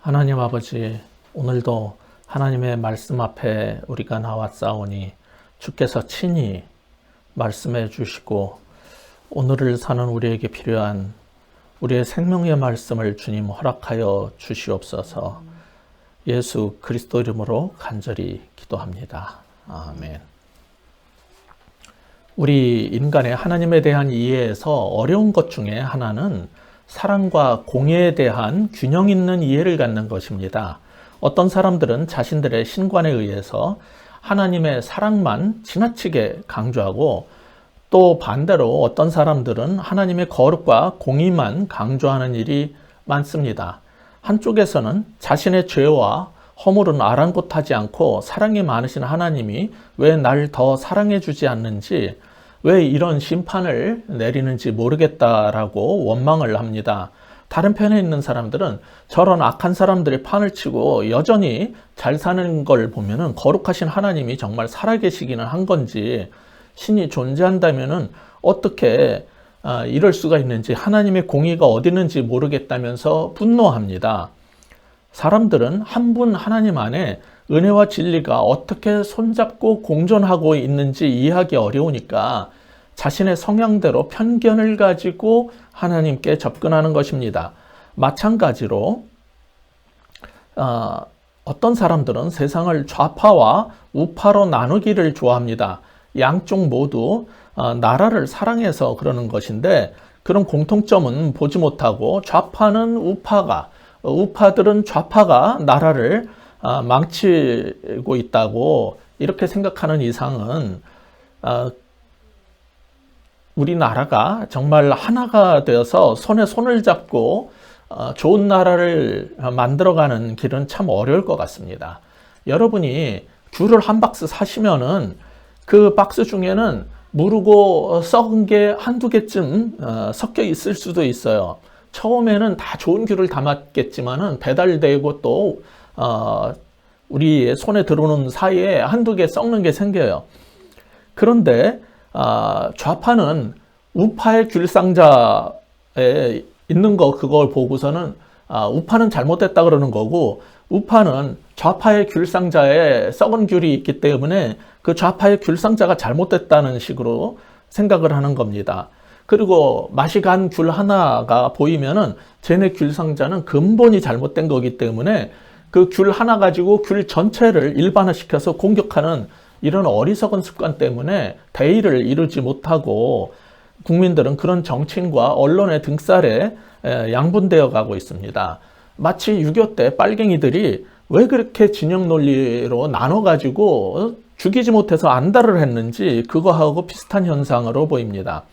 하나님 아버지, 오늘도 하나님의 말씀 앞에 우리가 나왔사오니 주께서 친히 말씀해 주시고 오늘을 사는 우리에게 필요한 우리의 생명의 말씀을 주님 허락하여 주시옵소서. 예수 그리스도 이름으로 간절히 기도합니다. 아멘. 우리 인간의 하나님에 대한 이해에서 어려운 것 중에 하나는 사랑과 공의에 대한 균형 있는 이해를 갖는 것입니다. 어떤 사람들은 자신들의 신관에 의해서 하나님의 사랑만 지나치게 강조하고 또 반대로 어떤 사람들은 하나님의 거룩과 공의만 강조하는 일이 많습니다. 한쪽에서는 자신의 죄와 허물은 아랑곳하지 않고 사랑이 많으신 하나님이 왜 날 더 사랑해 주지 않는지, 왜 이런 심판을 내리는지 모르겠다라고 원망을 합니다. 다른 편에 있는 사람들은 저런 악한 사람들이 판을 치고 여전히 잘 사는 걸 보면은 거룩하신 하나님이 정말 살아계시기는 한 건지, 신이 존재한다면은 어떻게 이럴 수가 있는지, 하나님의 공의가 어디 있는지 모르겠다면서 분노합니다. 사람들은 한 분 하나님 안에 은혜와 진리가 어떻게 손잡고 공존하고 있는지 이해하기 어려우니까 자신의 성향대로 편견을 가지고 하나님께 접근하는 것입니다. 마찬가지로 어떤 사람들은 세상을 좌파와 우파로 나누기를 좋아합니다. 양쪽 모두 나라를 사랑해서 그러는 것인데, 그런 공통점은 보지 못하고 좌파는 우파들은 좌파가 나라를 망치고 있다고 이렇게 생각하는 이상은 우리나라가 정말 하나가 되어서 손에 손을 잡고 좋은 나라를 만들어가는 길은 참 어려울 것 같습니다. 여러분이 귤을 한 박스 사시면은 그 박스 중에는 무르고 썩은 게 한두 개쯤 섞여 있을 수도 있어요. 처음에는 다 좋은 귤을 담았겠지만은 배달되고 또 우리 손에 들어오는 사이에 한두 개 썩는 게 생겨요. 그런데 좌파는 우파의 귤상자에 있는 거, 그걸 보고서는 우파는 잘못됐다 그러는 거고, 우파는 좌파의 귤상자에 썩은 귤이 있기 때문에 그 좌파의 귤상자가 잘못됐다는 식으로 생각을 하는 겁니다. 그리고 맛이 간 귤 하나가 보이면은 쟤네 귤상자는 근본이 잘못된 거기 때문에 그 귤 하나 가지고 귤 전체를 일반화시켜서 공격하는 이런 어리석은 습관 때문에 대의를 이루지 못하고 국민들은 그런 정치인과 언론의 등살에 양분되어 가고 있습니다. 마치 6.25 때 빨갱이들이 왜 그렇게 진영 논리로 나눠가지고 죽이지 못해서 안달을 했는지 그거하고 비슷한 현상으로 보입니다.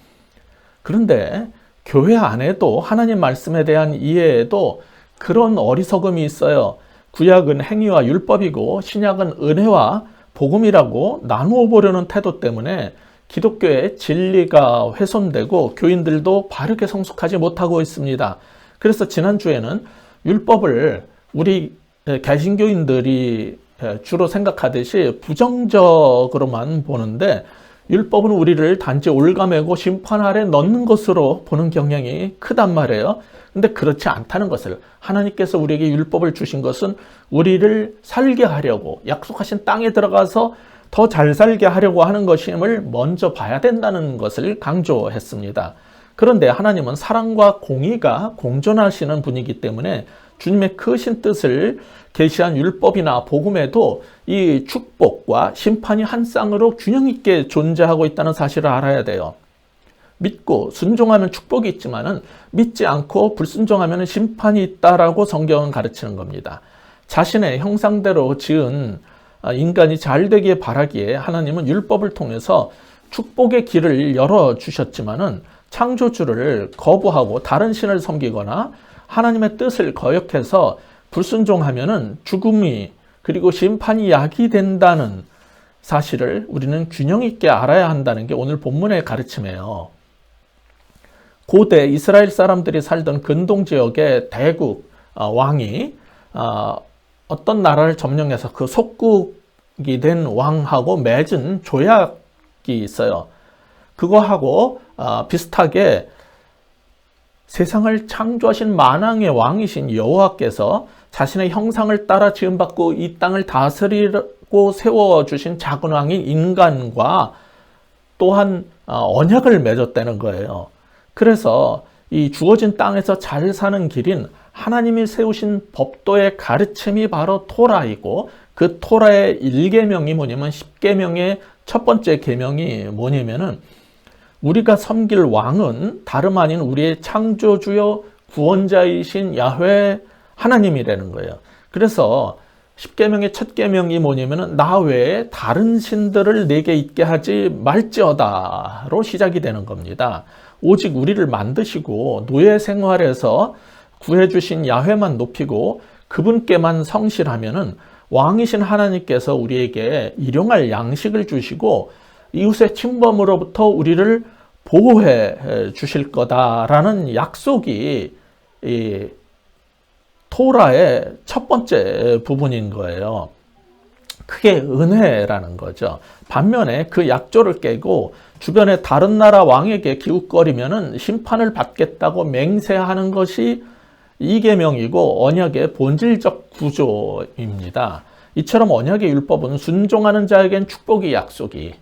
그런데 교회 안에도 하나님 말씀에 대한 이해에도 그런 어리석음이 있어요. 구약은 행위와 율법이고 신약은 은혜와 복음이라고 나누어 보려는 태도 때문에 기독교의 진리가 훼손되고 교인들도 바르게 성숙하지 못하고 있습니다. 그래서 지난주에는 율법을 우리 개신교인들이 주로 생각하듯이 부정적으로만 보는데, 율법은 우리를 단지 올가매고 심판 아래 넣는 것으로 보는 경향이 크단 말이에요. 근데 그렇지 않다는 것을, 하나님께서 우리에게 율법을 주신 것은 우리를 살게 하려고, 약속하신 땅에 들어가서 더 잘 살게 하려고 하는 것임을 먼저 봐야 된다는 것을 강조했습니다. 그런데 하나님은 사랑과 공의가 공존하시는 분이기 때문에 주님의 크신 뜻을 계시한 율법이나 복음에도 이 축복과 심판이 한 쌍으로 균형 있게 존재하고 있다는 사실을 알아야 돼요. 믿고 순종하면 축복이 있지만은 믿지 않고 불순종하면 심판이 있다라고 성경은 가르치는 겁니다. 자신의 형상대로 지은 인간이 잘 되기에 바라기에 하나님은 율법을 통해서 축복의 길을 열어주셨지만은 창조주를 거부하고 다른 신을 섬기거나 하나님의 뜻을 거역해서 불순종하면은 죽음이 그리고 심판이 야기된다는 사실을 우리는 균형 있게 알아야 한다는 게 오늘 본문의 가르침이에요. 고대 이스라엘 사람들이 살던 근동 지역의 대국 왕이 어떤 나라를 점령해서 그 속국이 된 왕하고 맺은 조약이 있어요. 그거하고 비슷하게 세상을 창조하신 만왕의 왕이신 여호와께서 자신의 형상을 따라 지음받고 이 땅을 다스리고 세워주신 작은 왕인 인간과 또한 언약을 맺었다는 거예요. 그래서 이 주어진 땅에서 잘 사는 길인 하나님이 세우신 법도의 가르침이 바로 토라이고, 그 토라의 1계명이 뭐냐면 10계명의 첫 번째 계명이 뭐냐면은 우리가 섬길 왕은 다름 아닌 우리의 창조주요 구원자이신 야훼 하나님이라는 거예요. 그래서 10계명의 첫 계명이 뭐냐면은 나 외에 다른 신들을 내게 있게 하지 말지어다로 시작이 되는 겁니다. 오직 우리를 만드시고 노예 생활에서 구해주신 야훼만 높이고 그분께만 성실하면은 왕이신 하나님께서 우리에게 일용할 양식을 주시고 이웃의 침범으로부터 우리를 보호해 주실 거다라는 약속이 이 토라의 첫 번째 부분인 거예요. 그게 은혜라는 거죠. 반면에 그 약조를 깨고 주변의 다른 나라 왕에게 기웃거리면은 심판을 받겠다고 맹세하는 것이 이계명이고 언약의 본질적 구조입니다. 이처럼 언약의 율법은 순종하는 자에겐 축복이 약속이,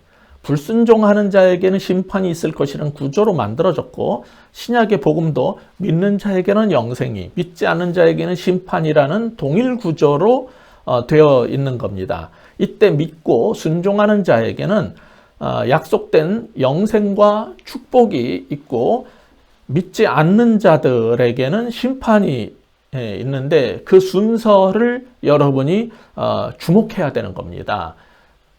불순종하는 자에게는 심판이 있을 것이라는 구조로 만들어졌고, 신약의 복음도 믿는 자에게는 영생이, 믿지 않는 자에게는 심판이라는 동일 구조로 되어 있는 겁니다. 이때 믿고 순종하는 자에게는 약속된 영생과 축복이 있고, 믿지 않는 자들에게는 심판이 있는데 그 순서를 여러분이 주목해야 되는 겁니다.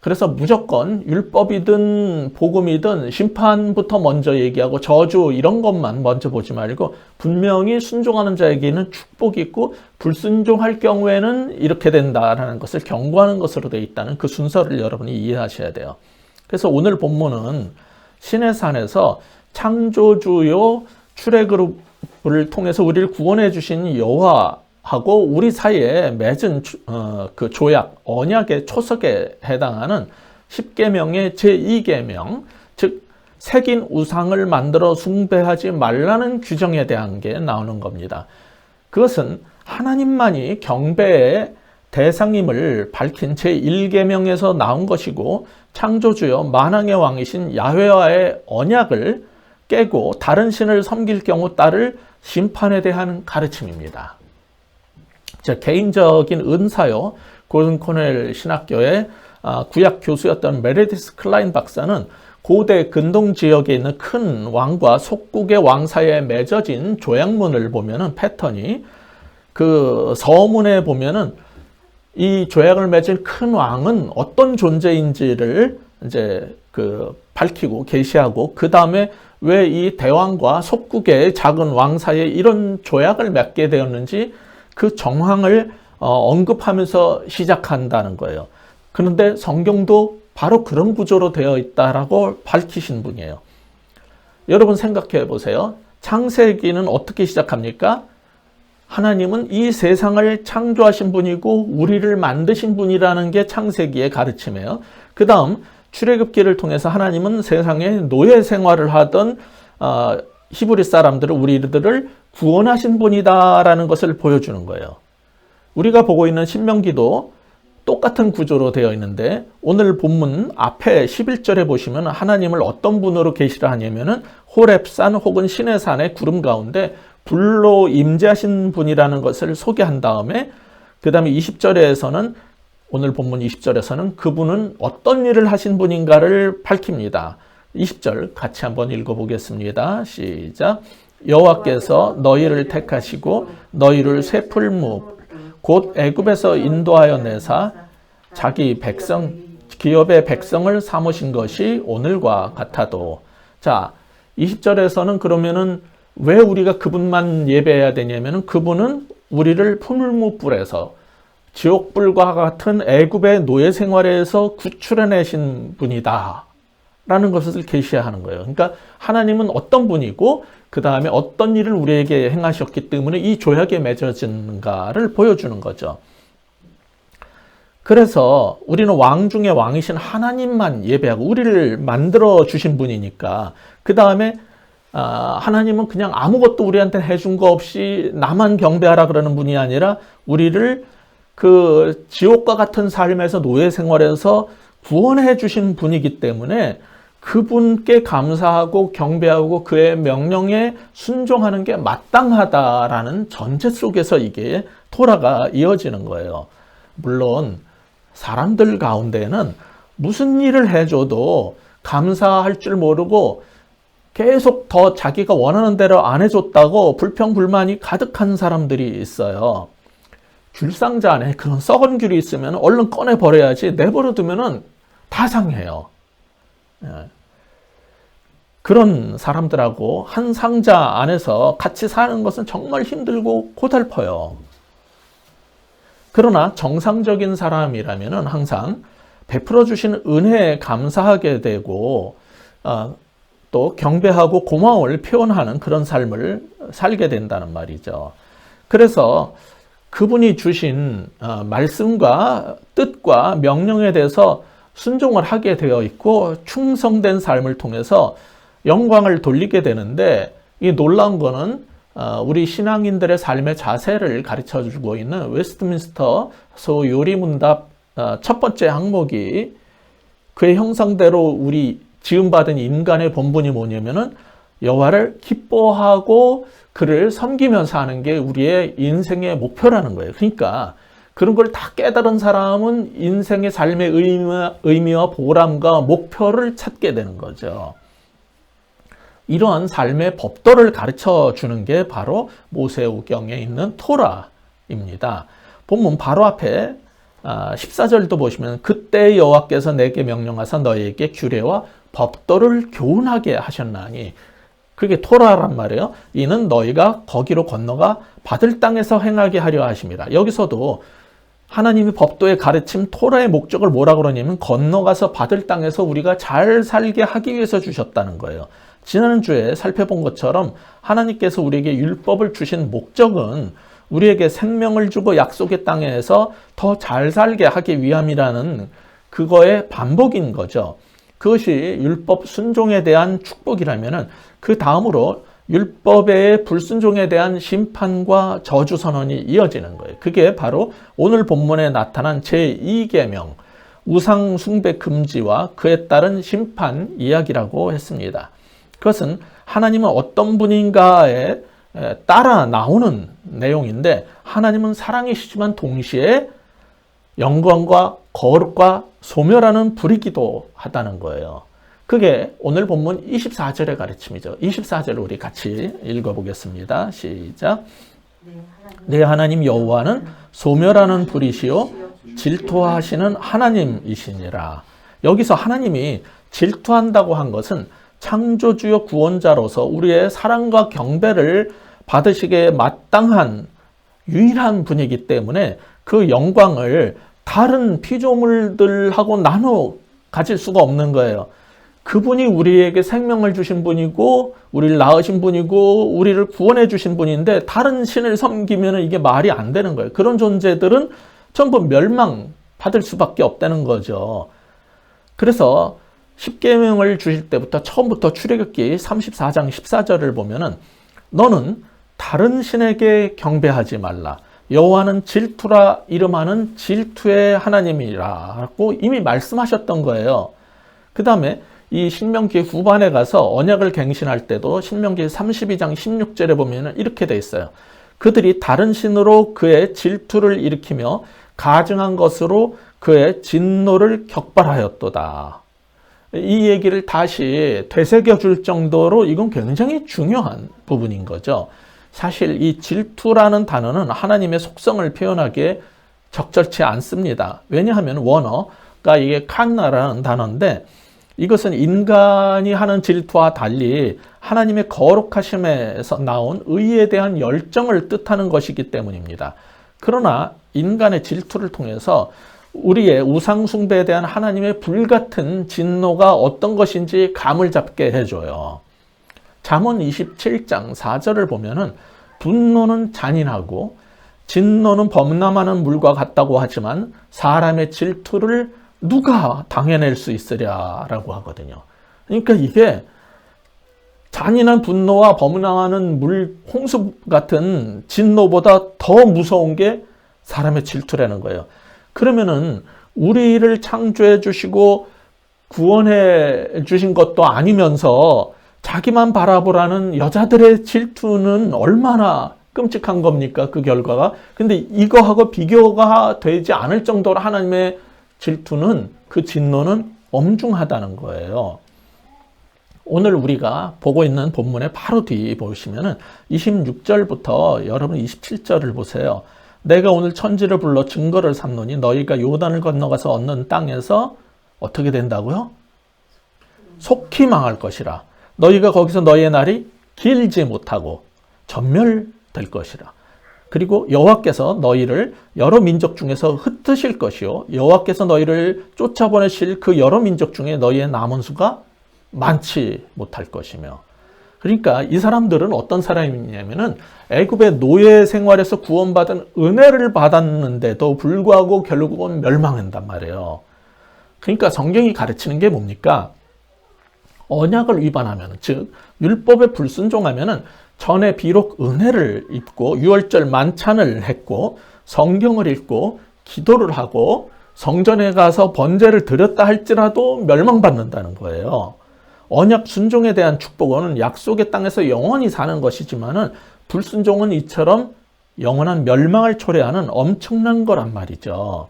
그래서 무조건 율법이든 복음이든 심판부터 먼저 얘기하고 저주 이런 것만 먼저 보지 말고 분명히 순종하는 자에게는 축복이 있고 불순종할 경우에는 이렇게 된다라는 것을 경고하는 것으로 되어 있다는 그 순서를 여러분이 이해하셔야 돼요. 그래서 오늘 본문은 시내산에서 창조주요 출애굽을 통해서 우리를 구원해 주신 여호와하고 우리 사이에 맺은 그 조약, 언약의 초석에 해당하는 10계명의 제2계명, 즉 새긴 우상을 만들어 숭배하지 말라는 규정에 대한 게 나오는 겁니다. 그것은 하나님만이 경배의 대상임을 밝힌 제1계명에서 나온 것이고, 창조주여 만왕의 왕이신 야훼와의 언약을 깨고 다른 신을 섬길 경우 따를 심판에 대한 가르침입니다. 제 개인적인 은사요, 고든 코넬 신학교의 구약 교수였던 메르디스 클라인 박사는 고대 근동 지역에 있는 큰 왕과 속국의 왕 사이에 맺어진 조약문을 보면은 패턴이 그 서문에 보면은 이 조약을 맺은 큰 왕은 어떤 존재인지를 이제 밝히고 계시하고, 그 다음에 왜 이 대왕과 속국의 작은 왕 사이에 이런 조약을 맺게 되었는지 그 정황을 언급하면서 시작한다는 거예요. 그런데 성경도 바로 그런 구조로 되어 있다라고 밝히신 분이에요. 여러분 생각해 보세요. 창세기는 어떻게 시작합니까? 하나님은 이 세상을 창조하신 분이고 우리를 만드신 분이라는 게 창세기의 가르침이에요. 그 다음 출애굽기를 통해서 하나님은 세상에 노예 생활을 하던 히브리 사람들을, 우리들을 구원하신 분이다라는 것을 보여주는 거예요. 우리가 보고 있는 신명기도 똑같은 구조로 되어 있는데 오늘 본문 앞에 11절에 보시면 하나님을 어떤 분으로 계시라 하냐면은 호렙산 혹은 시내산의 구름 가운데 불로 임재하신 분이라는 것을 소개한 다음에 그 다음에 20절에서는, 오늘 본문 20절에서는 그분은 어떤 일을 하신 분인가를 밝힙니다. 20절 같이 한번 읽어보겠습니다. 시작. 여호와께서 너희를 택하시고 너희를 새 풀무 곧 애굽에서 인도하여 내사 자기 백성 기업의 백성을 삼으신 것이 오늘과 같아도. 자, 20절에서는 그러면은 왜 우리가 그분만 예배해야 되냐면은 그분은 우리를 풀무불에서, 지옥불과 같은 애굽의 노예 생활에서 구출해내신 분이다 라는 것을 계시하는 거예요. 그러니까 하나님은 어떤 분이고 그 다음에 어떤 일을 우리에게 행하셨기 때문에 이 조약에 맺어진가를 보여주는 거죠. 그래서 우리는 왕 중에 왕이신 하나님만 예배하고 우리를 만들어 주신 분이니까 그 다음에 하나님은 그냥 아무것도 우리한테 해준 거 없이 나만 경배하라 그러는 분이 아니라 우리를 그 지옥과 같은 삶에서 노예 생활에서 구원해 주신 분이기 때문에 그분께 감사하고 경배하고 그의 명령에 순종하는 게 마땅하다라는 전제 속에서 이게 토라가 이어지는 거예요. 물론 사람들 가운데는 무슨 일을 해줘도 감사할 줄 모르고 계속 더 자기가 원하는 대로 안 해줬다고 불평불만이 가득한 사람들이 있어요. 귤 상자 안에 그런 썩은 귤이 있으면 얼른 꺼내버려야지 내버려 두면은 다 상해요. 그런 사람들하고 한 상자 안에서 같이 사는 것은 정말 힘들고 고달퍼요. 그러나 정상적인 사람이라면 항상 베풀어 주신 은혜에 감사하게 되고 또 경배하고 고마움을 표현하는 그런 삶을 살게 된다는 말이죠. 그래서 그분이 주신 말씀과 뜻과 명령에 대해서 순종을 하게 되어 있고 충성된 삶을 통해서 영광을 돌리게 되는데, 이 놀라운 거는 우리 신앙인들의 삶의 자세를 가르쳐 주고 있는 웨스트민스터 소요리문답 첫 번째 항목이 그의 형상대로 우리 지음받은 인간의 본분이 뭐냐면은 여호와를 기뻐하고 그를 섬기면서 하는 게 우리의 인생의 목표라는 거예요. 그러니까 그런 걸 다 깨달은 사람은 인생의 삶의 의미와 보람과 목표를 찾게 되는 거죠. 이러한 삶의 법도를 가르쳐 주는 게 바로 모세오경에 있는 토라입니다. 본문 바로 앞에 14절도 보시면 그때 여호와께서 내게 명령하사 너희에게 규례와 법도를 교훈하게 하셨나니, 그게 토라란 말이에요. 이는 너희가 거기로 건너가 받을 땅에서 행하게 하려 하심이라. 여기서도 하나님이 법도의 가르침 토라의 목적을 뭐라 그러냐면 건너가서 받을 땅에서 우리가 잘 살게 하기 위해서 주셨다는 거예요. 지난주에 살펴본 것처럼 하나님께서 우리에게 율법을 주신 목적은 우리에게 생명을 주고 약속의 땅에서 더 잘 살게 하기 위함이라는 그거의 반복인 거죠. 그것이 율법 순종에 대한 축복이라면 그 다음으로 율법의 불순종에 대한 심판과 저주 선언이 이어지는 거예요. 그게 바로 오늘 본문에 나타난 제2계명 우상 숭배 금지와 그에 따른 심판 이야기라고 했습니다. 그것은 하나님은 어떤 분인가에 따라 나오는 내용인데, 하나님은 사랑이시지만 동시에 영광과 거룩과 소멸하는 불이기도 하다는 거예요. 그게 오늘 본문 24절의 가르침이죠. 24절을 우리 같이 읽어보겠습니다. 시작. 내 하나님 여호와는 소멸하는 불이시요 질투하시는 하나님이시니라. 여기서 하나님이 질투한다고 한 것은 창조주요 구원자로서 우리의 사랑과 경배를 받으시기에 마땅한 유일한 분이기 때문에 그 영광을 다른 피조물들하고 나눠 가질 수가 없는 거예요. 그분이 우리에게 생명을 주신 분이고 우리를 낳으신 분이고 우리를 구원해 주신 분인데 다른 신을 섬기면 이게 말이 안 되는 거예요. 그런 존재들은 전부 멸망받을 수밖에 없다는 거죠. 그래서 십계명을 주실 때부터 처음부터 출애굽기 34장 14절을 보면은 너는 다른 신에게 경배하지 말라. 여호와는 질투라 이름하는 질투의 하나님이라고 이미 말씀하셨던 거예요. 그 다음에 이 신명기 후반에 가서 언약을 갱신할 때도 신명기 32장 16절에 보면 이렇게 돼 있어요. 그들이 다른 신으로 그의 질투를 일으키며 가증한 것으로 그의 진노를 격발하였도다. 이 얘기를 다시 되새겨 줄 정도로 이건 굉장히 중요한 부분인 거죠. 사실 이 질투라는 단어는 하나님의 속성을 표현하기에 적절치 않습니다. 왜냐하면 원어가 이게 칸나라는 단어인데 이것은 인간이 하는 질투와 달리 하나님의 거룩하심에서 나온 의에 대한 열정을 뜻하는 것이기 때문입니다. 그러나 인간의 질투를 통해서 우리의 우상 숭배에 대한 하나님의 불같은 진노가 어떤 것인지 감을 잡게 해줘요. 잠언 27장 4절을 보면은 분노는 잔인하고 진노는 범람하는 물과 같다고 하지만 사람의 질투를 누가 당해낼 수 있으랴라고 하거든요. 그러니까 이게 잔인한 분노와 범람하는 홍수 같은 진노보다 더 무서운 게 사람의 질투라는 거예요. 그러면은 우리를 창조해 주시고 구원해 주신 것도 아니면서 자기만 바라보라는 여자들의 질투는 얼마나 끔찍한 겁니까? 그 결과가. 근데 이거하고 비교가 되지 않을 정도로 하나님의 질투는, 그 진노는 엄중하다는 거예요. 오늘 우리가 보고 있는 본문의 바로 뒤 보시면은 26절부터 여러분 27절을 보세요. 내가 오늘 천지를 불러 증거를 삼노니 너희가 요단을 건너가서 얻는 땅에서 어떻게 된다고요? 속히 망할 것이라. 너희가 거기서 너희의 날이 길지 못하고 전멸될 것이라. 그리고 여호와께서 너희를 여러 민족 중에서 흩으실 것이요 여호와께서 너희를 쫓아보내실 그 여러 민족 중에 너희의 남은 수가 많지 못할 것이며. 그러니까 이 사람들은 어떤 사람이냐면은 애굽의 노예 생활에서 구원받은 은혜를 받았는데도 불구하고 결국은 멸망한단 말이에요. 그러니까 성경이 가르치는 게 뭡니까? 언약을 위반하면, 즉 율법에 불순종하면은 전에 비록 은혜를 입고 유월절 만찬을 했고 성경을 읽고 기도를 하고 성전에 가서 번제를 드렸다 할지라도 멸망받는다는 거예요. 언약 순종에 대한 축복은 약속의 땅에서 영원히 사는 것이지만은 불순종은 이처럼 영원한 멸망을 초래하는 엄청난 거란 말이죠.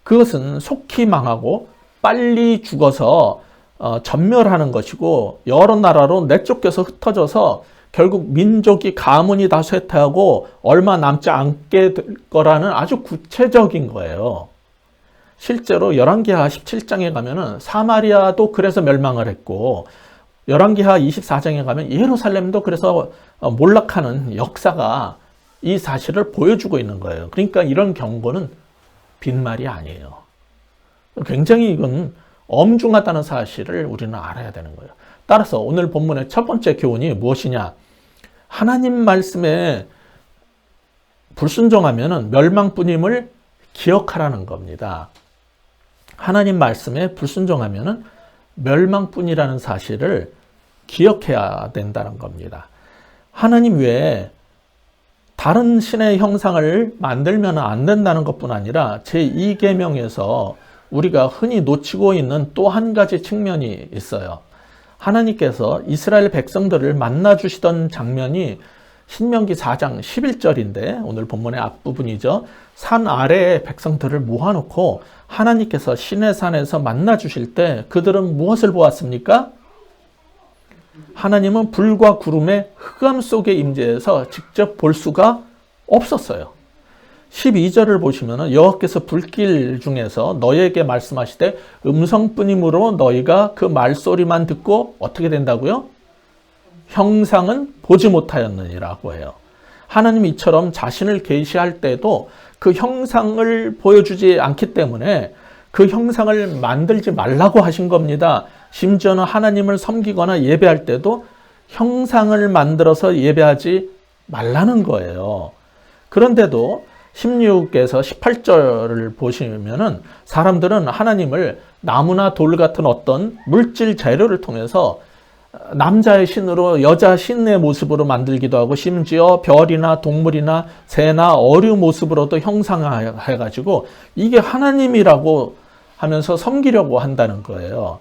그것은 속히 망하고 빨리 죽어서 전멸하는 것이고 여러 나라로 내쫓겨서 흩어져서 결국 민족이 가문이 다 쇠퇴하고 얼마 남지 않게 될 거라는 아주 구체적인 거예요. 실제로 열왕기하 17장에 가면은 사마리아도 그래서 멸망을 했고 열왕기하 24장에 가면 예루살렘도 그래서 몰락하는 역사가 이 사실을 보여주고 있는 거예요. 그러니까 이런 경고는 빈말이 아니에요. 굉장히 이건 엄중하다는 사실을 우리는 알아야 되는 거예요. 따라서 오늘 본문의 첫 번째 교훈이 무엇이냐? 하나님 말씀에 불순종하면 멸망뿐임을 기억하라는 겁니다. 하나님 말씀에 불순종하면 멸망뿐이라는 사실을 기억해야 된다는 겁니다. 하나님 외에 다른 신의 형상을 만들면 안 된다는 것뿐 아니라 제2계명에서 우리가 흔히 놓치고 있는 또 한 가지 측면이 있어요. 하나님께서 이스라엘 백성들을 만나 주시던 장면이 신명기 4장 11절인데 오늘 본문의 앞부분이죠. 산 아래에 백성들을 모아놓고 하나님께서 시내산에서 만나 주실 때 그들은 무엇을 보았습니까? 하나님은 불과 구름의 흑암 속에 임재해서 직접 볼 수가 없었어요. 12절을 보시면 여호와께서 불길 중에서 너희에게 말씀하시되 음성뿐이므로 너희가 그 말소리만 듣고 어떻게 된다고요? 형상은 보지 못하였느니라고 해요. 하나님이 이처럼 자신을 계시할 때도 그 형상을 보여주지 않기 때문에 그 형상을 만들지 말라고 하신 겁니다. 심지어는 하나님을 섬기거나 예배할 때도 형상을 만들어서 예배하지 말라는 거예요. 그런데도 16에서 18절을 보시면은 사람들은 하나님을 나무나 돌 같은 어떤 물질 재료를 통해서 남자의 신으로 여자 신의 모습으로 만들기도 하고 심지어 별이나 동물이나 새나 어류 모습으로도 형상화해가지고 이게 하나님이라고 하면서 섬기려고 한다는 거예요.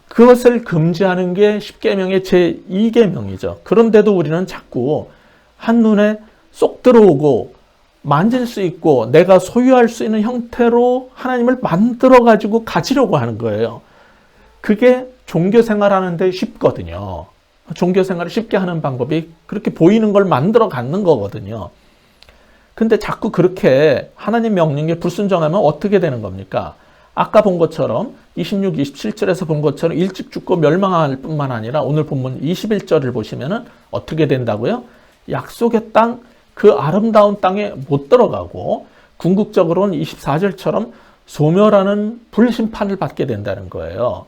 그것을 금지하는 게 십계명의 제2계명이죠. 그런데도 우리는 자꾸 한눈에 쏙 들어오고 만질 수 있고 내가 소유할 수 있는 형태로 하나님을 만들어가지고 가지려고 하는 거예요. 그게 종교생활하는 데 쉽거든요. 종교생활을 쉽게 하는 방법이 그렇게 보이는 걸 만들어 갖는 거거든요. 근데 자꾸 그렇게 하나님 명령에 불순종하면 어떻게 되는 겁니까? 아까 본 것처럼 26, 27절에서 본 것처럼 일찍 죽고 멸망할 뿐만 아니라 오늘 본문 21절을 보시면은 어떻게 된다고요? 약속의 땅, 그 아름다운 땅에 못 들어가고 궁극적으로는 24절처럼 소멸하는 불심판을 받게 된다는 거예요.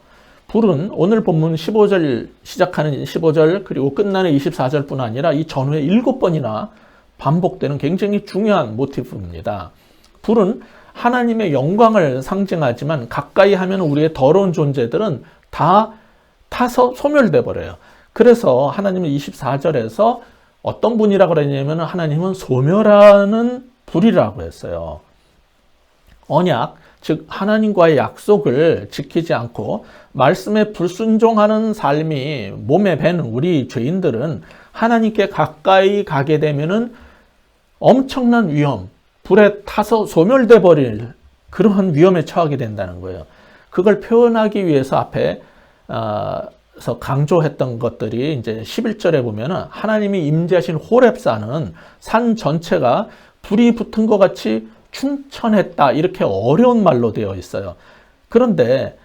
불은 오늘 본문 15절 시작하는 15절 그리고 끝나는 24절뿐 아니라 이 전후에 7번이나 반복되는 굉장히 중요한 모티브입니다. 불은 하나님의 영광을 상징하지만 가까이 하면 우리의 더러운 존재들은 다 타서 소멸돼 버려요. 그래서 하나님은 24절에서 어떤 분이라고 그랬냐면 하나님은 소멸하는 불이라고 했어요. 언약, 즉 하나님과의 약속을 지키지 않고 말씀에 불순종하는 삶이 몸에 밴 우리 죄인들은 하나님께 가까이 가게 되면은 엄청난 위험, 불에 타서 소멸돼 버릴 그러한 위험에 처하게 된다는 거예요. 그걸 표현하기 위해서 앞에 서 강조했던 것들이 이제 11절에 보면은 하나님이 임재하신 호렙산은 산 전체가 불이 붙은 것 같이 춘천했다, 이렇게 어려운 말로 되어 있어요. 그런데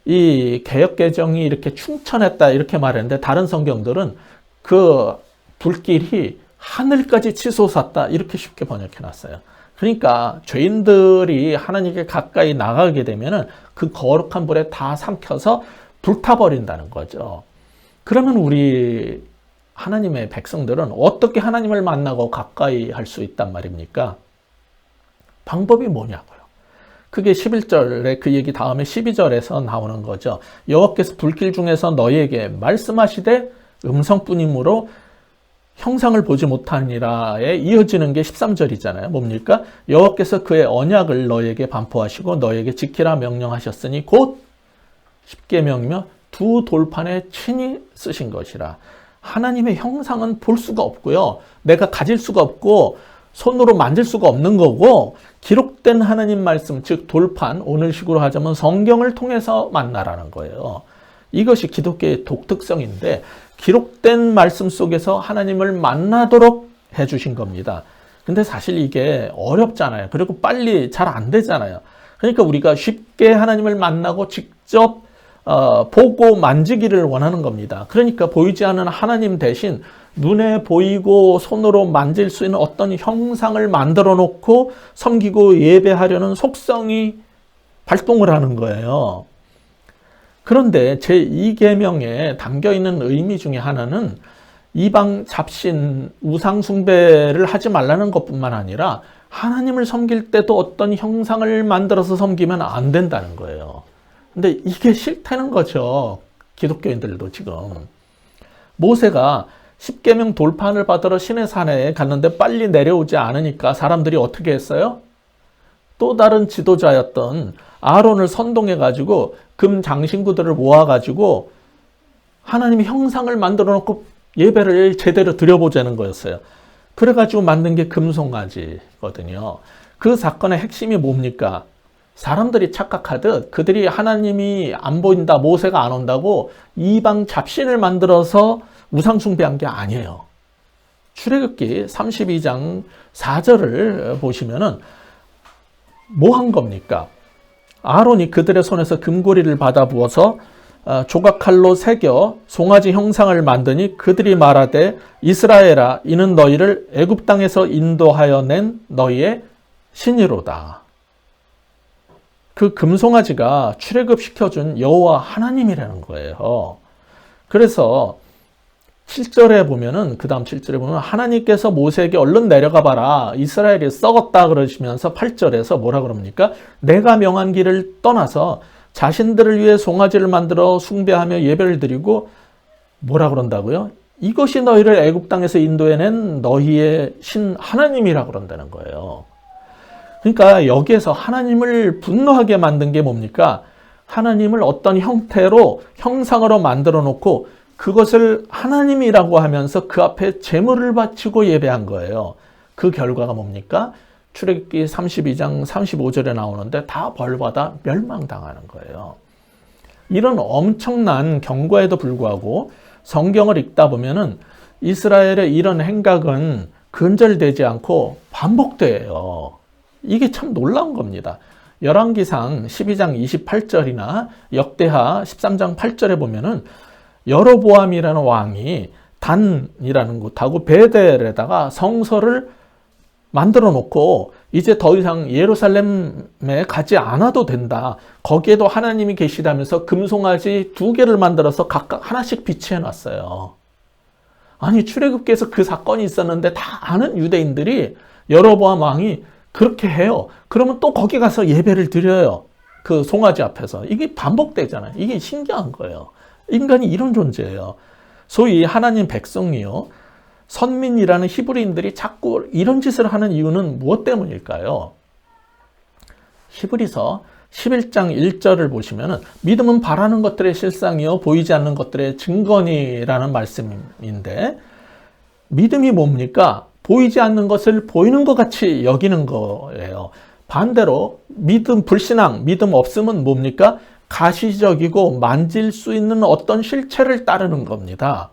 이 개역개정이 이렇게 춘천했다 이렇게 말했는데 다른 성경들은 그 불길이 하늘까지 치솟았다 이렇게 쉽게 번역해 놨어요. 그러니까 죄인들이 하나님께 가까이 나가게 되면은 그 거룩한 불에 다 삼켜서 불타버린다는 거죠. 그러면 우리 하나님의 백성들은 어떻게 하나님을 만나고 가까이 할 수 있단 말입니까? 방법이 뭐냐고요. 그게 11절에 그 얘기 다음에 12절에서 나오는 거죠. 여호와께서 불길 중에서 너희에게 말씀하시되 음성뿐이므로 형상을 보지 못하니라에 이어지는 게 13절이잖아요. 뭡니까? 여호와께서 그의 언약을 너희에게 반포하시고 너희에게 지키라 명령하셨으니 곧 십계명이며 두 돌판에 친히 쓰신 것이라. 하나님의 형상은 볼 수가 없고요. 내가 가질 수가 없고 손으로 만질 수가 없는 거고, 기록된 하나님 말씀, 즉 돌판, 오늘식으로 하자면 성경을 통해서 만나라는 거예요. 이것이 기독교의 독특성인데 기록된 말씀 속에서 하나님을 만나도록 해주신 겁니다. 근데 사실 이게 어렵잖아요. 그리고 빨리 잘 안 되잖아요. 그러니까 우리가 쉽게 하나님을 만나고 직접 보고 만지기를 원하는 겁니다. 그러니까 보이지 않는 하나님 대신 눈에 보이고 손으로 만질 수 있는 어떤 형상을 만들어 놓고 섬기고 예배하려는 속성이 발동을 하는 거예요. 그런데 제2계명에 담겨있는 의미 중에 하나는 이방 잡신 우상 숭배를 하지 말라는 것뿐만 아니라 하나님을 섬길 때도 어떤 형상을 만들어서 섬기면 안 된다는 거예요. 근데 이게 싫다는 거죠. 기독교인들도 지금. 모세가 십계명 돌판을 받으러 시내산에 갔는데 빨리 내려오지 않으니까 사람들이 어떻게 했어요? 또 다른 지도자였던 아론을 선동해가지고 금 장신구들을 모아가지고 하나님의 형상을 만들어 놓고 예배를 제대로 드려보자는 거였어요. 그래가지고 만든 게 금송아지거든요. 그 사건의 핵심이 뭡니까? 사람들이 착각하듯 그들이 하나님이 안 보인다, 모세가 안 온다고 이방 잡신을 만들어서 우상숭배한 게 아니에요. 출애굽기 32장 4절을 보시면은 뭐 한 겁니까? 아론이 그들의 손에서 금고리를 받아 부어서 조각칼로 새겨 송아지 형상을 만드니 그들이 말하되 이스라엘아 이는 너희를 애굽 땅에서 인도하여 낸 너희의 신이로다. 그 금송아지가 출애굽시켜준 여호와 하나님이라는 거예요. 그래서 7절에 보면은, 그 다음 7절에 보면 하나님께서 모세에게 얼른 내려가 봐라. 이스라엘이 썩었다 그러시면서 8절에서 뭐라 그럽니까? 내가 명한 길을 떠나서 자신들을 위해 송아지를 만들어 숭배하며 예배를 드리고 뭐라 그런다고요? 이것이 너희를 애굽 땅에서 인도해낸 너희의 신 하나님이라 그런다는 거예요. 그러니까 여기에서 하나님을 분노하게 만든 게 뭡니까? 하나님을 어떤 형태로, 형상으로 만들어 놓고 그것을 하나님이라고 하면서 그 앞에 제물을 바치고 예배한 거예요. 그 결과가 뭡니까? 출애굽기 32장 35절에 나오는데 다 벌받아 멸망당하는 거예요. 이런 엄청난 경고에도 불구하고 성경을 읽다 보면은 이스라엘의 이런 행각은 근절되지 않고 반복돼요. 이게 참 놀라운 겁니다. 열왕기상 12장 28절이나 역대하 13장 8절에 보면은 여로보암이라는 왕이 단이라는 곳하고 베델에다가 성서를 만들어 놓고 이제 더 이상 예루살렘에 가지 않아도 된다. 거기에도 하나님이 계시다면서 금송아지 2개를 만들어서 각각 하나씩 비치해 놨어요. 아니, 출애굽기에서 그 사건이 있었는데 다 아는 유대인들이 여로보암 왕이 그렇게 해요. 그러면 또 거기 가서 예배를 드려요. 그 송아지 앞에서. 이게 반복되잖아요. 이게 신기한 거예요. 인간이 이런 존재예요. 소위 하나님 백성이요, 선민이라는 히브리인들이 자꾸 이런 짓을 하는 이유는 무엇 때문일까요? 히브리서 11장 1절을 보시면 믿음은 바라는 것들의 실상이요 보이지 않는 것들의 증거니라는 말씀인데, 믿음이 뭡니까? 보이지 않는 것을 보이는 것 같이 여기는 거예요. 반대로 믿음, 불신앙, 믿음 없음은 뭡니까? 가시적이고 만질 수 있는 어떤 실체를 따르는 겁니다.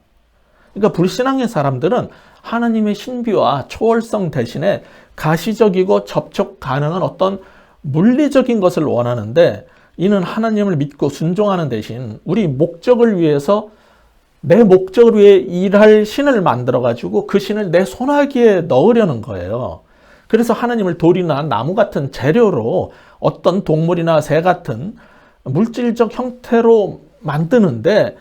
그러니까 불신앙의 사람들은 하나님의 신비와 초월성 대신에 가시적이고 접촉 가능한 어떤 물리적인 것을 원하는데, 이는 하나님을 믿고 순종하는 대신 우리 목적을 위해서 내 목적을 위해 일할 신을 만들어가지고 그 신을 내 손아귀에 넣으려는 거예요. 그래서 하나님을 돌이나 나무 같은 재료로 어떤 동물이나 새 같은 물질적 형태로 만드는데,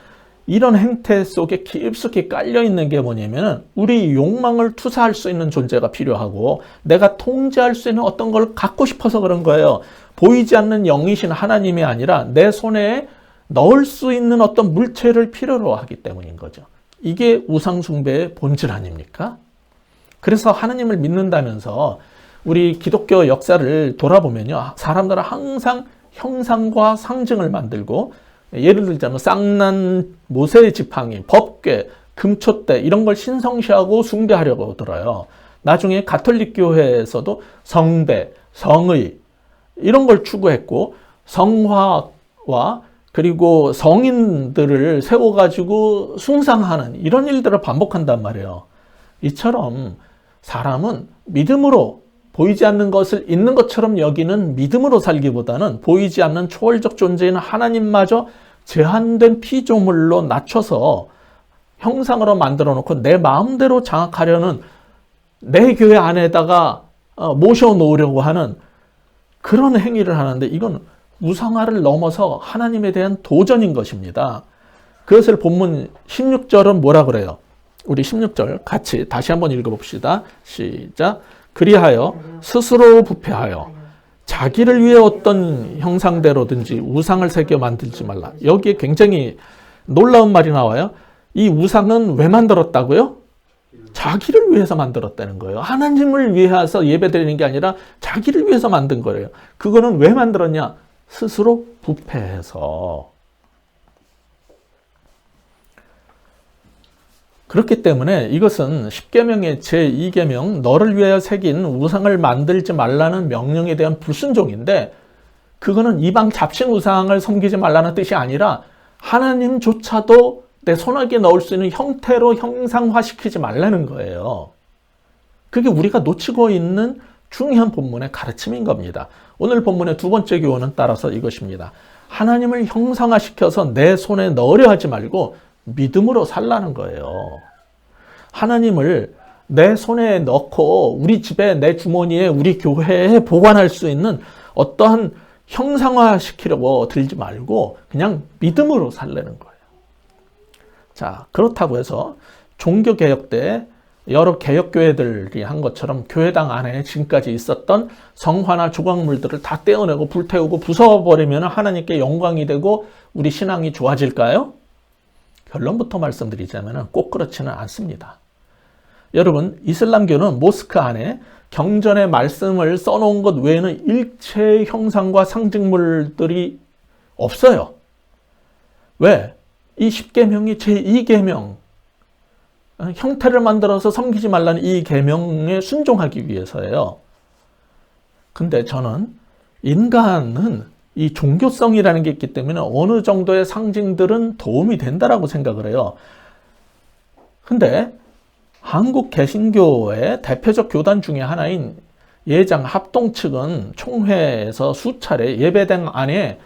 이런 행태 속에 깊숙이 깔려있는 게 뭐냐면 우리 욕망을 투사할 수 있는 존재가 필요하고 내가 통제할 수 있는 어떤 걸 갖고 싶어서 그런 거예요. 보이지 않는 영이신 하나님이 아니라 내 손에 넣을 수 있는 어떤 물체를 필요로 하기 때문인 거죠. 이게 우상숭배의 본질 아닙니까? 그래서 하나님을 믿는다면서 우리 기독교 역사를 돌아보면요, 사람들은 항상 형상과 상징을 만들고, 예를 들자면 쌍난 모세의 지팡이, 법궤, 금촛대 이런 걸 신성시하고 숭배하려고 들어요. 나중에 가톨릭 교회에서도 성배, 성의 이런 걸 추구했고, 성화와 그리고 성인들을 세워가지고 숭상하는 이런 일들을 반복한단 말이에요. 이처럼 사람은 믿음으로 보이지 않는 것을 있는 것처럼 여기는 믿음으로 살기보다는 보이지 않는 초월적 존재인 하나님마저 제한된 피조물로 낮춰서 형상으로 만들어 놓고 내 마음대로 장악하려는, 내 교회 안에다가 모셔놓으려고 하는 그런 행위를 하는데, 이건 우상화를 넘어서 하나님에 대한 도전인 것입니다. 그것을 본문 16절은 뭐라 그래요? 우리 16절 같이 다시 한번 읽어봅시다. 시작. 그리하여 스스로 부패하여 자기를 위해 어떤 형상대로든지 우상을 새겨 만들지 말라. 여기에 굉장히 놀라운 말이 나와요. 이 우상은 왜 만들었다고요? 자기를 위해서 만들었다는 거예요. 하나님을 위해서 예배드리는 게 아니라 자기를 위해서 만든 거예요. 그거는 왜 만들었냐? 스스로 부패해서. 그렇기 때문에 이것은 십계명의 제2계명 너를 위하여 새긴 우상을 만들지 말라는 명령에 대한 불순종인데, 그거는 이방 잡신 우상을 섬기지 말라는 뜻이 아니라 하나님조차도 내 손아귀에 넣을 수 있는 형태로 형상화시키지 말라는 거예요. 그게 우리가 놓치고 있는 중요한 본문의 가르침인 겁니다. 오늘 본문의 두 번째 교훈은 따라서 이것입니다. 하나님을 형상화시켜서 내 손에 넣으려 하지 말고 믿음으로 살라는 거예요. 하나님을 내 손에 넣고 우리 집에, 내 주머니에, 우리 교회에 보관할 수 있는 어떠한 형상화시키려고 들지 말고 그냥 믿음으로 살라는 거예요. 자, 그렇다고 해서 종교개혁 때 여러 개혁교회들이 한 것처럼 교회당 안에 지금까지 있었던 성화나 조각물들을 다 떼어내고 불태우고 부숴버리면 하나님께 영광이 되고 우리 신앙이 좋아질까요? 결론부터 말씀드리자면 꼭 그렇지는 않습니다. 여러분, 이슬람교는 모스크 안에 경전의 말씀을 써놓은 것 외에는 일체의 형상과 상징물들이 없어요. 왜? 이 10계명이 제2계명, 형태를 만들어서 섬기지 말라는 이 계명에 순종하기 위해서예요. 근데 저는 인간은 이 종교성이라는 게 있기 때문에 어느 정도의 상징들은 도움이 된다라고 생각을 해요. 근데 한국 개신교의 대표적 교단 중에 하나인 예장 합동 측은 총회에서 수차례 예배당 안에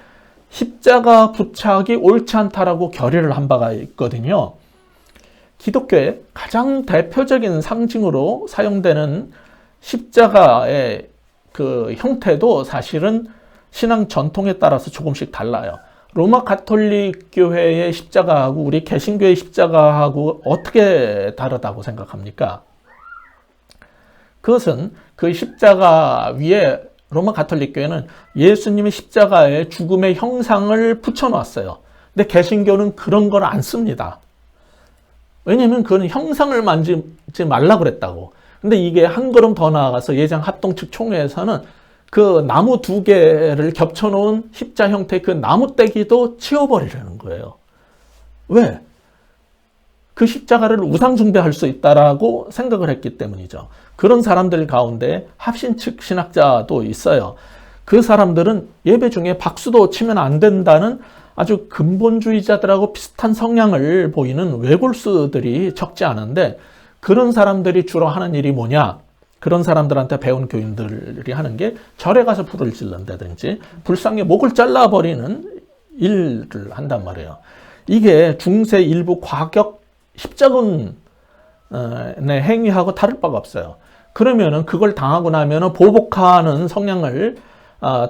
십자가 부착이 옳지 않다라고 결의를 한 바가 있거든요. 기독교의 가장 대표적인 상징으로 사용되는 십자가의 그 형태도 사실은 신앙 전통에 따라서 조금씩 달라요. 로마 가톨릭 교회의 십자가하고 우리 개신교의 십자가하고 어떻게 다르다고 생각합니까? 그것은 그 십자가 위에 로마 가톨릭 교회는 예수님의 십자가의 죽음의 형상을 붙여놨어요. 근데 개신교는 그런 걸 안 씁니다. 왜냐하면 그거는 형상을 만지지 말라 그랬다고. 근데 이게 한 걸음 더 나아가서 예장 합동 측 총회에서는 그 나무 2개를 겹쳐놓은 십자 형태의 그 나무 떼기도 치워버리려는 거예요. 왜? 그 십자가를 우상 숭배할 수 있다라고 생각을 했기 때문이죠. 그런 사람들 가운데 합신 측 신학자도 있어요. 그 사람들은 예배 중에 박수도 치면 안 된다는 아주 근본주의자들하고 비슷한 성향을 보이는 외골수들이 적지 않은데, 그런 사람들이 주로 하는 일이 뭐냐? 그런 사람들한테 배운 교인들이 하는 게 절에 가서 불을 질른다든지 불상의 목을 잘라버리는 일을 한단 말이에요. 이게 중세 일부 과격 십자군의 행위하고 다를 바가 없어요. 그러면은 그걸 당하고 나면은 보복하는 성향을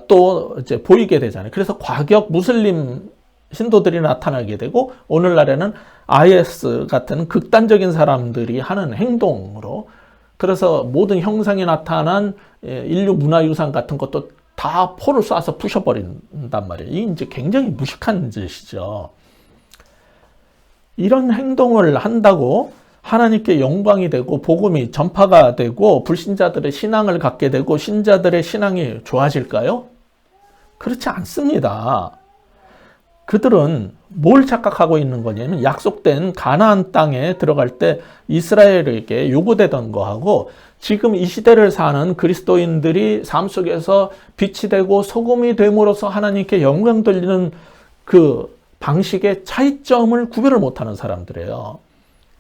또 이제 보이게 되잖아요. 그래서 과격 무슬림 신도들이 나타나게 되고, 오늘날에는 IS 같은 극단적인 사람들이 하는 행동으로, 그래서 모든 형상이 나타난 인류 문화유산 같은 것도 다 포를 쏴서 부셔버린단 말이에요. 이게 이제 굉장히 무식한 짓이죠. 이런 행동을 한다고 하나님께 영광이 되고 복음이 전파가 되고 불신자들의 신앙을 갖게 되고 신자들의 신앙이 좋아질까요? 그렇지 않습니다. 그들은 뭘 착각하고 있는 거냐면, 약속된 가나안 땅에 들어갈 때 이스라엘에게 요구되던 거하고 지금 이 시대를 사는 그리스도인들이 삶 속에서 빛이 되고 소금이 됨으로써 하나님께 영광 돌리는 그 방식의 차이점을 구별을 못하는 사람들이에요.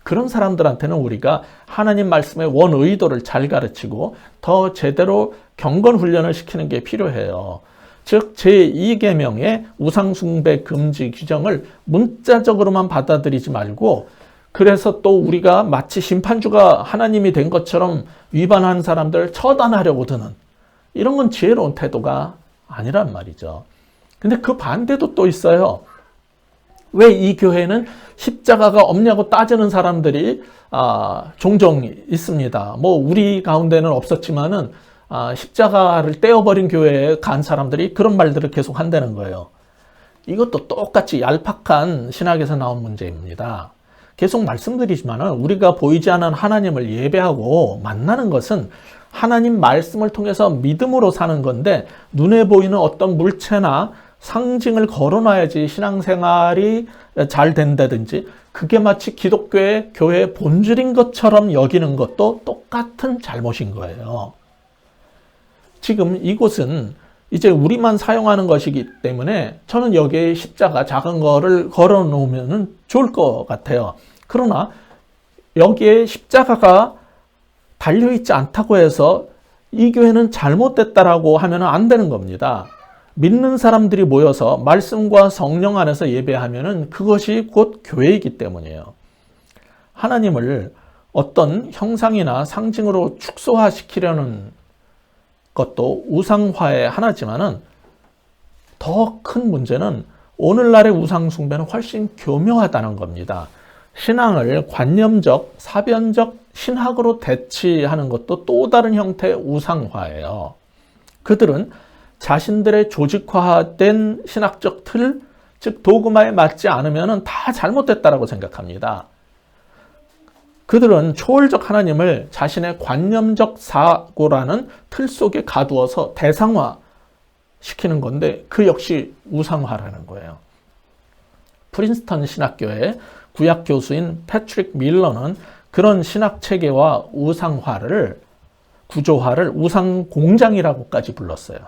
그런 사람들한테는 우리가 하나님 말씀의 원 의도를 잘 가르치고 더 제대로 경건 훈련을 시키는 게 필요해요. 즉 제2계명의 우상숭배 금지 규정을 문자적으로만 받아들이지 말고, 그래서 또 우리가 마치 심판주가 하나님이 된 것처럼 위반한 사람들을 처단하려고 드는, 이런 건 지혜로운 태도가 아니란 말이죠. 근데 그 반대도 또 있어요. 왜 이 교회는 십자가가 없냐고 따지는 사람들이 종종 있습니다. 뭐 우리 가운데는 없었지만은 십자가를 떼어버린 교회에 간 사람들이 그런 말들을 계속 한다는 거예요. 이것도 똑같이 얄팍한 신학에서 나온 문제입니다. 계속 말씀드리지만은 우리가 보이지 않는 하나님을 예배하고 만나는 것은 하나님 말씀을 통해서 믿음으로 사는 건데, 눈에 보이는 어떤 물체나 상징을 걸어놔야지 신앙생활이 잘 된다든지, 그게 마치 기독교의 교회의 본질인 것처럼 여기는 것도 똑같은 잘못인 거예요. 지금 이곳은 이제 우리만 사용하는 것이기 때문에 저는 여기에 십자가 작은 거를 걸어 놓으면 좋을 것 같아요. 그러나 여기에 십자가가 달려있지 않다고 해서 이 교회는 잘못됐다라고 하면 안 되는 겁니다. 믿는 사람들이 모여서 말씀과 성령 안에서 예배하면 그것이 곧 교회이기 때문이에요. 하나님을 어떤 형상이나 상징으로 축소화시키려는 것도 우상화의 하나지만은, 더 큰 문제는 오늘날의 우상 숭배는 훨씬 교묘하다는 겁니다. 신앙을 관념적, 사변적 신학으로 대치하는 것도 또 다른 형태의 우상화예요. 그들은 자신들의 조직화된 신학적 틀, 즉 도그마에 맞지 않으면 다 잘못됐다라고 생각합니다. 그들은 초월적 하나님을 자신의 관념적 사고라는 틀 속에 가두어서 대상화 시키는 건데, 그 역시 우상화라는 거예요. 프린스턴 신학교의 구약 교수인 패트릭 밀러는 그런 신학 체계와 우상화를, 구조화를 우상 공장이라고까지 불렀어요.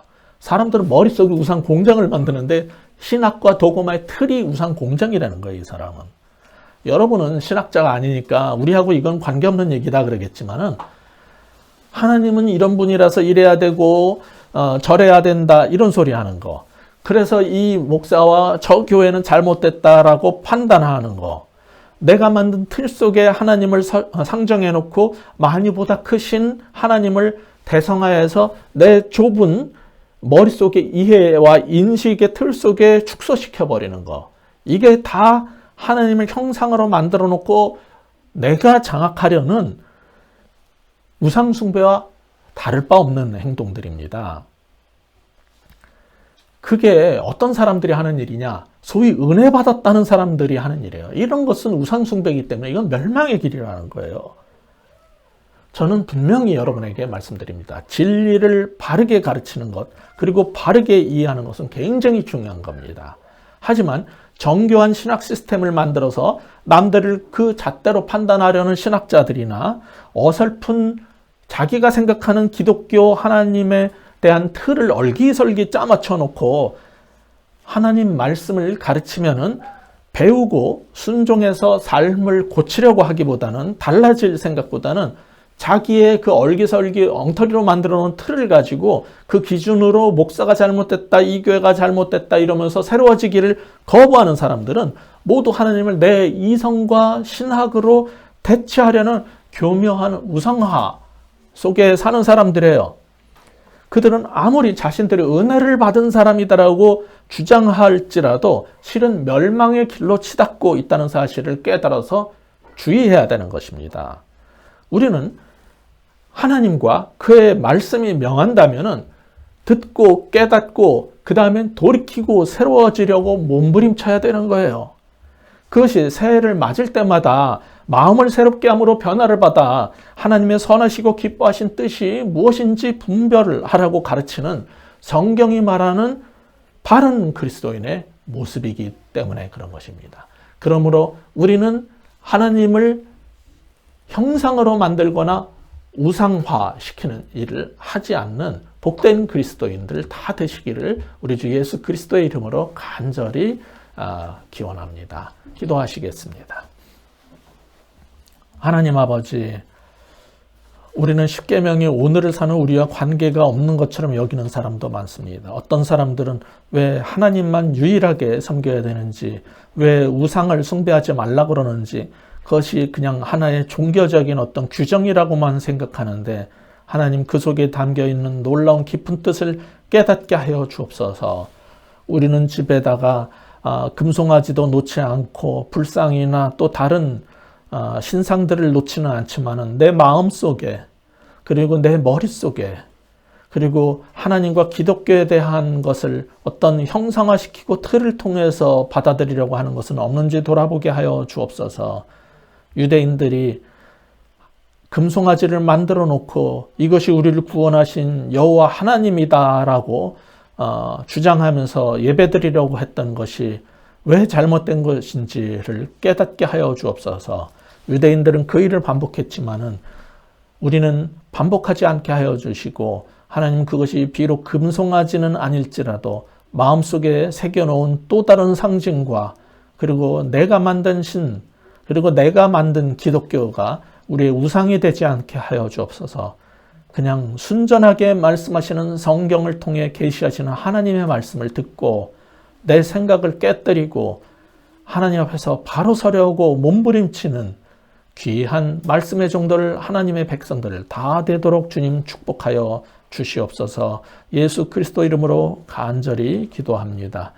사람들은 머릿속에 우상 공장을 만드는데 신학과 도그마의 틀이 우상 공장이라는 거예요, 이 사람은. 여러분은 신학자가 아니니까 우리하고 이건 관계없는 얘기다 그러겠지만은, 하나님은 이런 분이라서 이래야 되고 저래야 된다 이런 소리 하는 거, 그래서 이 목사와 저 교회는 잘못됐다라고 판단하는 거, 내가 만든 틀 속에 하나님을 상정해 놓고 많이보다 크신 하나님을 대성화해서 내 좁은 머릿속의 이해와 인식의 틀 속에 축소시켜 버리는 거, 이게 다 하나님을 형상으로 만들어 놓고 내가 장악하려는 우상 숭배와 다를 바 없는 행동들입니다. 그게 어떤 사람들이 하는 일이냐? 소위 은혜 받았다는 사람들이 하는 일이에요. 이런 것은 우상숭배이기 때문에 이건 멸망의 길이라는 거예요. 저는 분명히 여러분에게 말씀드립니다. 진리를 바르게 가르치는 것, 그리고 바르게 이해하는 것은 굉장히 중요한 겁니다. 하지만 정교한 신학 시스템을 만들어서 남들을 그 잣대로 판단하려는 신학자들이나 어설픈 자기가 생각하는 기독교 하나님에 대한 틀을 얼기설기 짜맞춰 놓고 하나님 말씀을 가르치면은 배우고 순종해서 삶을 고치려고 하기보다는, 달라질 생각보다는 자기의 그 얼기설기 엉터리로 만들어 놓은 틀을 가지고 그 기준으로 목사가 잘못됐다, 이 교회가 잘못됐다 이러면서 새로워지기를 거부하는 사람들은 모두 하나님을 내 이성과 신학으로 대체하려는 교묘한 우상화 속에 사는 사람들이에요. 그들은 아무리 자신들이 은혜를 받은 사람이다라고 주장할지라도 실은 멸망의 길로 치닫고 있다는 사실을 깨달아서 주의해야 되는 것입니다. 우리는 하나님과 그의 말씀이 명한다면은 듣고 깨닫고 그 다음엔 돌이키고 새로워지려고 몸부림쳐야 되는 거예요. 그것이 새해를 맞을 때마다 마음을 새롭게 함으로 변화를 받아 하나님의 선하시고 기뻐하신 뜻이 무엇인지 분별을 하라고 가르치는 성경이 말하는 바른 그리스도인의 모습이기 때문에 그런 것입니다. 그러므로 우리는 하나님을 형상으로 만들거나 우상화시키는 일을 하지 않는 복된 그리스도인들 다 되시기를 우리 주 예수 그리스도의 이름으로 간절히 기원합니다. 기도하시겠습니다. 하나님 아버지, 우리는 십계명이 오늘을 사는 우리와 관계가 없는 것처럼 여기는 사람도 많습니다. 어떤 사람들은 왜 하나님만 유일하게 섬겨야 되는지, 왜 우상을 숭배하지 말라고 그러는지, 그것이 그냥 하나의 종교적인 어떤 규정이라고만 생각하는데 하나님 그 속에 담겨있는 놀라운 깊은 뜻을 깨닫게 하여 주옵소서. 우리는 집에다가 금송아지도 놓지 않고 불상이나 또 다른 신상들을 놓지는 않지만은 내 마음속에, 그리고 내 머릿속에, 그리고 하나님과 기독교에 대한 것을 어떤 형상화시키고 틀을 통해서 받아들이려고 하는 것은 없는지 돌아보게 하여 주옵소서. 유대인들이 금송아지를 만들어 놓고 이것이 우리를 구원하신 여호와 하나님이다라고 주장하면서 예배드리려고 했던 것이 왜 잘못된 것인지를 깨닫게 하여 주옵소서. 유대인들은 그 일을 반복했지만은 우리는 반복하지 않게 하여 주시고, 하나님 그것이 비록 금송아지는 아닐지라도 마음속에 새겨놓은 또 다른 상징과, 그리고 내가 만든 신, 그리고 내가 만든 기독교가 우리의 우상이 되지 않게 하여 주옵소서. 그냥 순전하게 말씀하시는 성경을 통해 계시하시는 하나님의 말씀을 듣고 내 생각을 깨뜨리고 하나님 앞에서 바로 서려고 몸부림치는 귀한 말씀의 종들, 하나님의 백성들 다 되도록 주님 축복하여 주시옵소서. 예수 그리스도 이름으로 간절히 기도합니다.